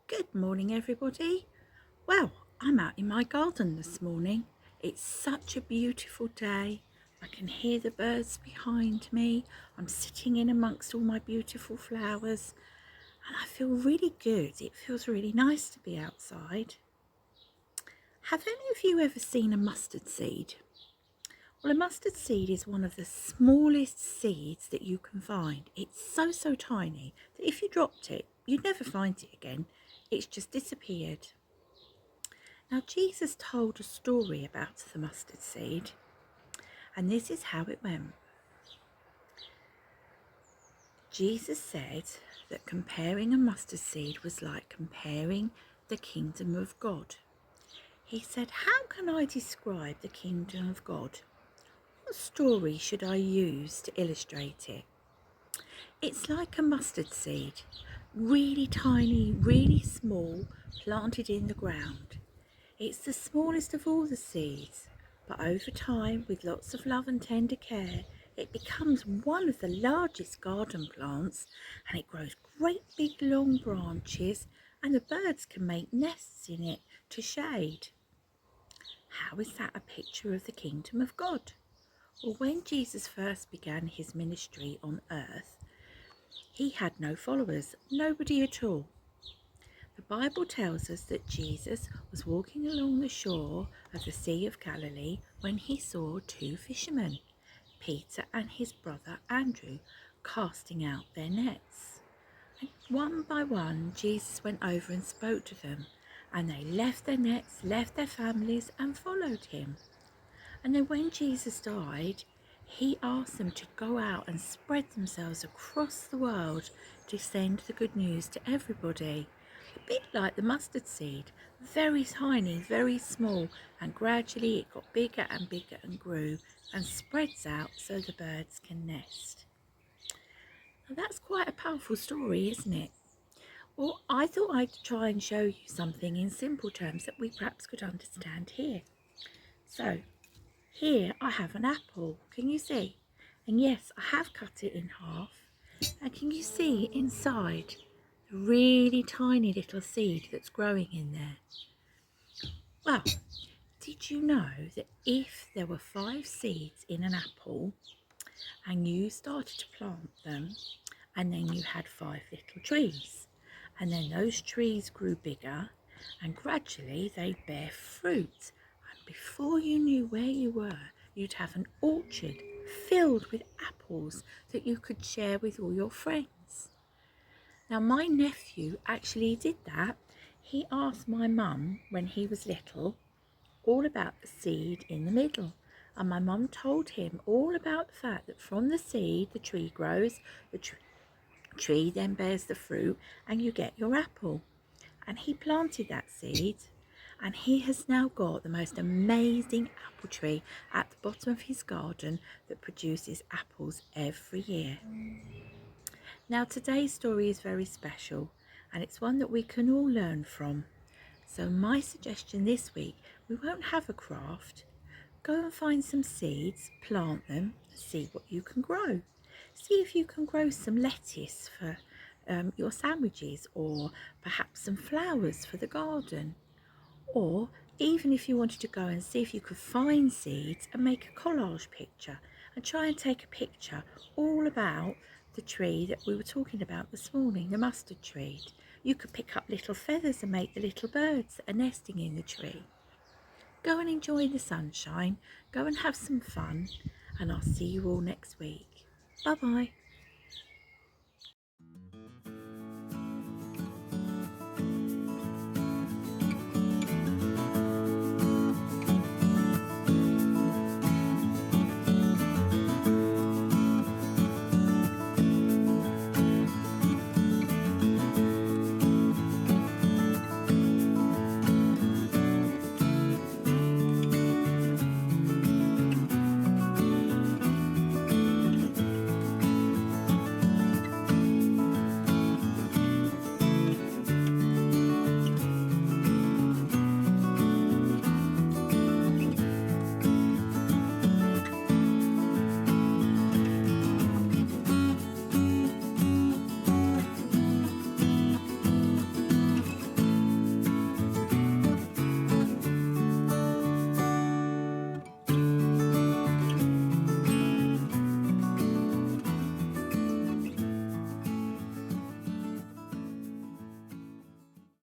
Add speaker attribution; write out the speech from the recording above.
Speaker 1: Good morning, everybody. Well, I'm out in my garden this morning. It's such a beautiful day. I can hear the birds behind me. I'm sitting in amongst all my beautiful flowers and I feel really good. It feels really nice to be outside. Have any of you ever seen a mustard seed? Well, a mustard seed is one of the smallest seeds that you can find. It's so tiny that if you dropped it, you'd never find it again. It's just disappeared. Now, Jesus told a story about the mustard seed, and this is how it went. Jesus said that comparing a mustard seed was like comparing the kingdom of God. He said, how can I describe the kingdom of God? What story should I use to illustrate it? It's like a mustard seed, really tiny, really small, planted in the ground. It's the smallest of all the seeds, but over time, with lots of love and tender care, it becomes one of the largest garden plants, and it grows great big long branches, and the birds can make nests in it to shade. How is that a picture of the kingdom of God? Well, when Jesus first began his ministry on earth, he had no followers, nobody at all. The Bible tells us that Jesus was walking along the shore of the Sea of Galilee when he saw two fishermen, Peter and his brother Andrew, casting out their nets. And one by one, Jesus went over and spoke to them, and they left their nets, left their families, and followed him. And then when Jesus died, he asked them to go out and spread themselves across the world to send the good news to everybody. A bit like the mustard seed, very tiny, very small, and gradually it got bigger and bigger and grew and spreads out so the birds can nest. Now that's quite a powerful story, isn't it? Well, I thought I'd try and show you something in simple terms that we perhaps could understand here. So, here I have an apple, can you see? And yes, I have cut it in half. And can you see inside the really tiny little seed that's growing in there? Well, did you know that if there were 5 seeds in an apple and you started to plant them, and then you had 5 little trees, and then those trees grew bigger and gradually they bear fruit, and before you knew where you were, you'd have an orchard filled with apples that you could share with all your friends. Now, my nephew actually did that. He asked my mum when he was little all about the seed in the middle, and my mum told him all about the fact that from the seed the tree grows, the tree then bears the fruit, and you get your apple. And he planted that seed, and he has now got the most amazing apple tree at the bottom of his garden that produces apples every year. Now, today's story is very special, and it's one that we can all learn from. So my suggestion this week, we won't have a craft. Go and find some seeds, plant them, and see what you can grow. See if you can grow some lettuce for your sandwiches, or perhaps some flowers for the garden. Or even if you wanted to go and see if you could find seeds and make a collage picture and try and take a picture all about the tree that we were talking about this morning, the mustard tree. You could pick up little feathers and make the little birds that are nesting in the tree. Go and enjoy the sunshine, go and have some fun, and I'll see you all next week. Bye bye.